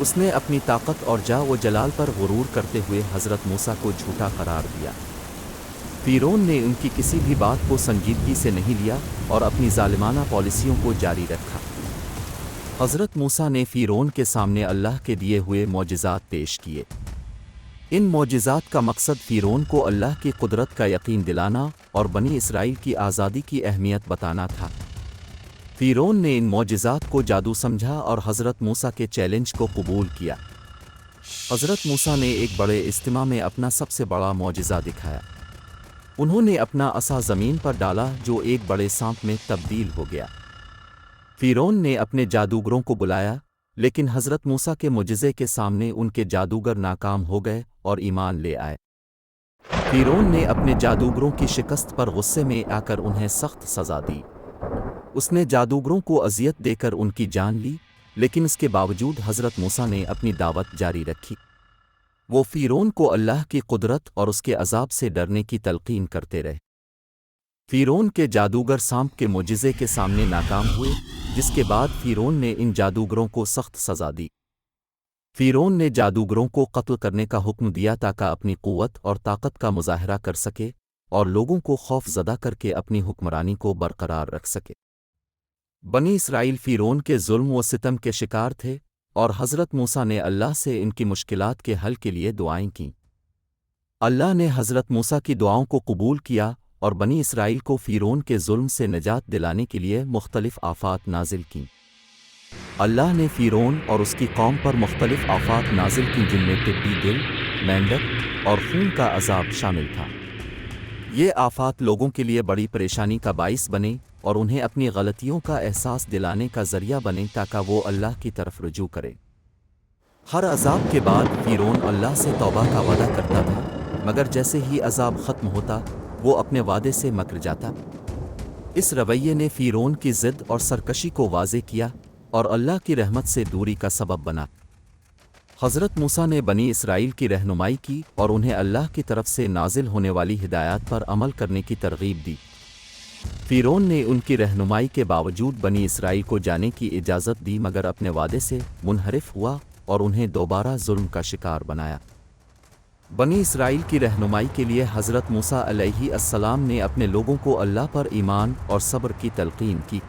اس نے اپنی طاقت اور جاہ و جلال پر غرور کرتے ہوئے حضرت موسیٰ کو جھوٹا قرار دیا۔ فرعون نے ان کی کسی بھی بات کو سنجیدگی سے نہیں لیا اور اپنی ظالمانہ پالیسیوں کو جاری رکھا۔ حضرت موسیٰ نے فرعون کے سامنے اللہ کے دیے ہوئے معجزات پیش کیے۔ ان معجزات کا مقصد فرعون کو اللہ کی قدرت کا یقین دلانا اور بنی اسرائیل کی آزادی کی اہمیت بتانا تھا۔ فرعون نے ان معجزات کو جادو سمجھا اور حضرت موسیٰ کے چیلنج کو قبول کیا۔ حضرت موسیٰ نے ایک بڑے اجتماع میں اپنا سب سے بڑا معجزہ دکھایا۔ انہوں نے اپنا عصا زمین پر ڈالا جو ایک بڑے سانپ میں تبدیل ہو گیا۔ فرعون نے اپنے جادوگروں کو بلایا، لیکن حضرت موسیٰ کے معجزے کے سامنے ان کے جادوگر ناکام ہو گئے اور ایمان لے آئے۔ فرعون نے اپنے جادوگروں کی شکست پر غصے میں آ کر انہیں سخت سزا دی۔ اس نے جادوگروں کو اذیت دے کر ان کی جان لی، لیکن اس کے باوجود حضرت موسیٰ نے اپنی دعوت جاری رکھی۔ وہ فرعون کو اللہ کی قدرت اور اس کے عذاب سے ڈرنے کی تلقین کرتے رہے۔ فرعون کے جادوگر سانپ کے معجزے کے سامنے ناکام ہوئے، جس کے بعد فرعون نے ان جادوگروں کو سخت سزا دی۔ فرعون نے جادوگروں کو قتل کرنے کا حکم دیا تاکہ اپنی قوت اور طاقت کا مظاہرہ کر سکے اور لوگوں کو خوف زدہ کر کے اپنی حکمرانی کو برقرار رکھ سکے۔ بنی اسرائیل فرعون کے ظلم و ستم کے شکار تھے، اور حضرت موسیٰ نے اللہ سے ان کی مشکلات کے حل کے لیے دعائیں کیں۔ اللہ نے حضرت موسیٰ کی دعاؤں کو قبول کیا اور بنی اسرائیل کو فرعون کے ظلم سے نجات دلانے کے لیے مختلف آفات نازل کیں۔ اللہ نے فرعون اور اس کی قوم پر مختلف آفات نازل کیں جن میں ٹڈی دل، مینڈک اور خون کا عذاب شامل تھا۔ یہ آفات لوگوں کے لیے بڑی پریشانی کا باعث بنے اور انہیں اپنی غلطیوں کا احساس دلانے کا ذریعہ بنے تاکہ وہ اللہ کی طرف رجوع کرے۔ ہر عذاب کے بعد فرعون اللہ سے توبہ کا وعدہ کرتا تھا، مگر جیسے ہی عذاب ختم ہوتا وہ اپنے وعدے سے مکر جاتا۔ اس رویے نے فرعون کی ضد اور سرکشی کو واضح کیا اور اللہ کی رحمت سے دوری کا سبب بنا۔ حضرت موسیٰ نے بنی اسرائیل کی رہنمائی کی اور انہیں اللہ کی طرف سے نازل ہونے والی ہدایات پر عمل کرنے کی ترغیب دی۔ فرعون نے ان کی رہنمائی کے باوجود بنی اسرائیل کو جانے کی اجازت دی، مگر اپنے وعدے سے منحرف ہوا اور انہیں دوبارہ ظلم کا شکار بنایا۔ بنی اسرائیل کی رہنمائی کے لیے حضرت موسیٰ علیہ السلام نے اپنے لوگوں کو اللہ پر ایمان اور صبر کی تلقین کی۔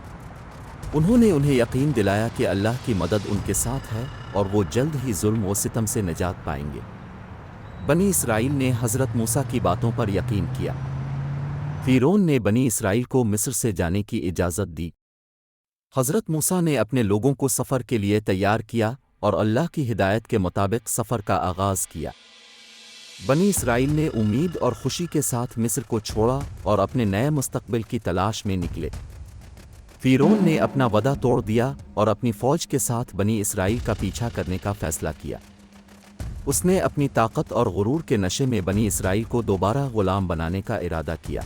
انہوں نے انہیں یقین دلایا کہ اللہ کی مدد ان کے ساتھ ہے اور وہ جلد ہی ظلم و ستم سے نجات پائیں گے۔ بنی اسرائیل نے حضرت موسیٰ کی باتوں پر یقین کیا۔ فرعون نے بنی اسرائیل کو مصر سے جانے کی اجازت دی۔ حضرت موسیٰ نے اپنے لوگوں کو سفر کے لیے تیار کیا اور اللہ کی ہدایت کے مطابق سفر کا آغاز کیا۔ بنی اسرائیل نے امید اور خوشی کے ساتھ مصر کو چھوڑا اور اپنے نئے مستقبل کی تلاش میں نکلے۔ فرعون نے اپنا وعدہ توڑ دیا اور اپنی فوج کے ساتھ بنی اسرائیل کا پیچھا کرنے کا فیصلہ کیا۔ اس نے اپنی طاقت اور غرور کے نشے میں بنی اسرائیل کو دوبارہ غلام بنانے کا ارادہ کیا۔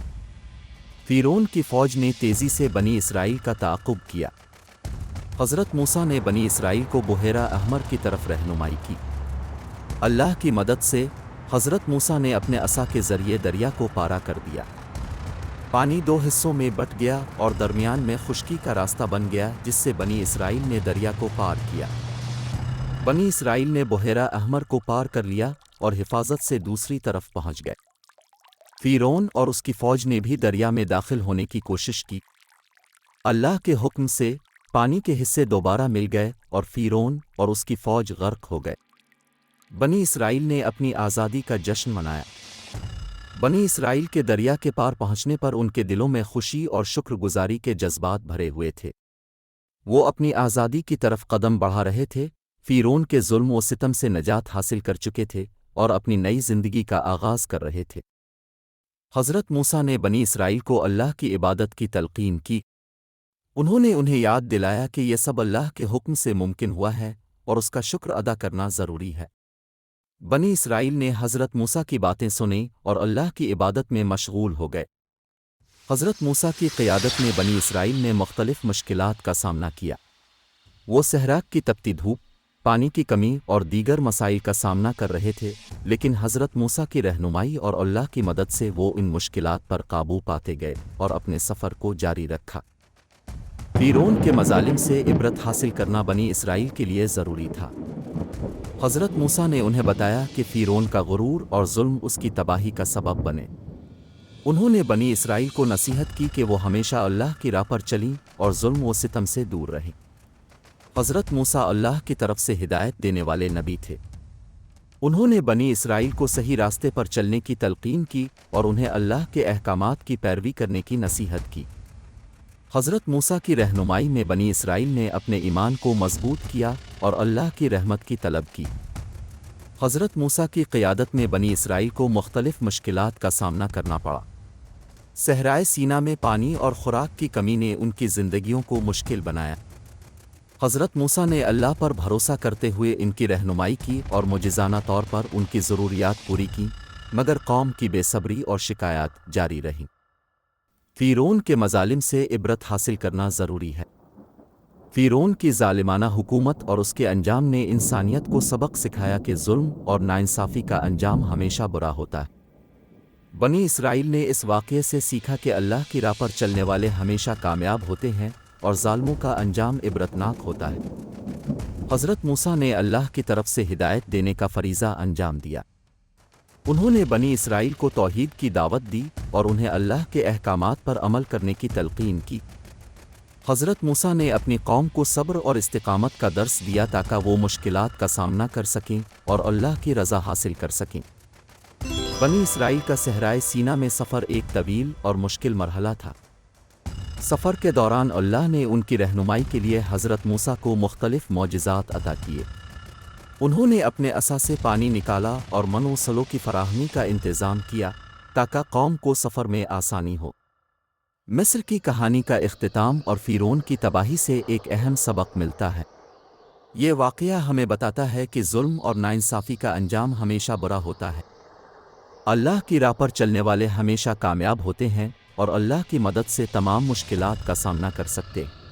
فرعون کی فوج نے تیزی سے بنی اسرائیل کا تعاقب کیا۔ حضرت موسیٰ نے بنی اسرائیل کو بحیرہ احمر کی طرف رہنمائی کی۔ اللہ کی مدد سے حضرت موسیٰ نے اپنے عصا کے ذریعے دریا کو پارا کر دیا۔ پانی دو حصوں میں بٹ گیا اور درمیان میں خشکی کا راستہ بن گیا، جس سے بنی اسرائیل نے دریا کو پار کیا۔ بنی اسرائیل نے بحیرہ احمر کو پار کر لیا اور حفاظت سے دوسری طرف پہنچ گئے۔ فرعون اور اس کی فوج نے بھی دریا میں داخل ہونے کی کوشش کی۔ اللہ کے حکم سے پانی کے حصے دوبارہ مل گئے اور فرعون اور اس کی فوج غرق ہو گئے۔ بنی اسرائیل نے اپنی آزادی کا جشن منایا۔ بنی اسرائیل کے دریا کے پار پہنچنے پر ان کے دلوں میں خوشی اور شکر گزاری کے جذبات بھرے ہوئے تھے۔ وہ اپنی آزادی کی طرف قدم بڑھا رہے تھے، فرعون کے ظلم و ستم سے نجات حاصل کر چکے تھے اور اپنی نئی زندگی کا آغاز کر رہے تھے۔ حضرت موسیٰ نے بنی اسرائیل کو اللہ کی عبادت کی تلقین کی۔ انہوں نے انہیں یاد دلایا کہ یہ سب اللہ کے حکم سے ممکن ہوا ہے اور اس کا شکر ادا کرنا ضروری ہے۔ بنی اسرائیل نے حضرت موسیٰ کی باتیں سنیں اور اللہ کی عبادت میں مشغول ہو گئے۔ حضرت موسیٰ کی قیادت میں بنی اسرائیل نے مختلف مشکلات کا سامنا کیا۔ وہ صحرا کی تپتی دھوپ، پانی کی کمی اور دیگر مسائل کا سامنا کر رہے تھے، لیکن حضرت موسیٰ کی رہنمائی اور اللہ کی مدد سے وہ ان مشکلات پر قابو پاتے گئے اور اپنے سفر کو جاری رکھا۔ فیرون کے مظالم سے عبرت حاصل کرنا بنی اسرائیل کے لیے ضروری تھا۔ حضرت موسیٰ نے انہیں بتایا کہ فیرون کا غرور اور ظلم اس کی تباہی کا سبب بنے۔ انہوں نے بنی اسرائیل کو نصیحت کی کہ وہ ہمیشہ اللہ کی راہ پر چلیں اور ظلم و ستم سے دور رہیں۔ حضرت موسیٰ اللہ کی طرف سے ہدایت دینے والے نبی تھے۔ انہوں نے بنی اسرائیل کو صحیح راستے پر چلنے کی تلقین کی اور انہیں اللہ کے احکامات کی پیروی کرنے کی نصیحت کی۔ حضرت موسیٰ کی رہنمائی میں بنی اسرائیل نے اپنے ایمان کو مضبوط کیا اور اللہ کی رحمت کی طلب کی۔ حضرت موسیٰ کی قیادت میں بنی اسرائیل کو مختلف مشکلات کا سامنا کرنا پڑا۔ صحرائے سینا میں پانی اور خوراک کی کمی نے ان کی زندگیوں کو مشکل بنایا۔ حضرت موسیٰ نے اللہ پر بھروسہ کرتے ہوئے ان کی رہنمائی کی اور معجزانہ طور پر ان کی ضروریات پوری کیں، مگر قوم کی بے صبری اور شکایات جاری رہیں۔ فیرون کے مظالم سے عبرت حاصل کرنا ضروری ہے۔ فیرون کی ظالمانہ حکومت اور اس کے انجام نے انسانیت کو سبق سکھایا کہ ظلم اور ناانصافی کا انجام ہمیشہ برا ہوتا ہے۔ بنی اسرائیل نے اس واقعے سے سیکھا کہ اللہ کی راہ پر چلنے والے ہمیشہ کامیاب ہوتے ہیں اور ظالموں کا انجام عبرتناک ہوتا ہے۔ حضرت موسیٰ نے اللہ کی طرف سے ہدایت دینے کا فریضہ انجام دیا۔ انہوں نے بنی اسرائیل کو توحید کی دعوت دی اور انہیں اللہ کے احکامات پر عمل کرنے کی تلقین کی۔ حضرت موسیٰ نے اپنی قوم کو صبر اور استقامت کا درس دیا تاکہ وہ مشکلات کا سامنا کر سکیں اور اللہ کی رضا حاصل کر سکیں۔ بنی اسرائیل کا صحرائے سینا میں سفر ایک طویل اور مشکل مرحلہ تھا۔ سفر کے دوران اللہ نے ان کی رہنمائی کے لیے حضرت موسیٰ کو مختلف معجزات عطا کیے۔ انہوں نے اپنے عصا سے پانی نکالا اور من و سلو کی فراہمی کا انتظام کیا تاکہ قوم کو سفر میں آسانی ہو۔ مصر کی کہانی کا اختتام اور فیرون کی تباہی سے ایک اہم سبق ملتا ہے۔ یہ واقعہ ہمیں بتاتا ہے کہ ظلم اور ناانصافی کا انجام ہمیشہ برا ہوتا ہے۔ اللہ کی راہ پر چلنے والے ہمیشہ کامیاب ہوتے ہیں اور اللہ کی مدد سے تمام مشکلات کا سامنا کر سکتے ہیں۔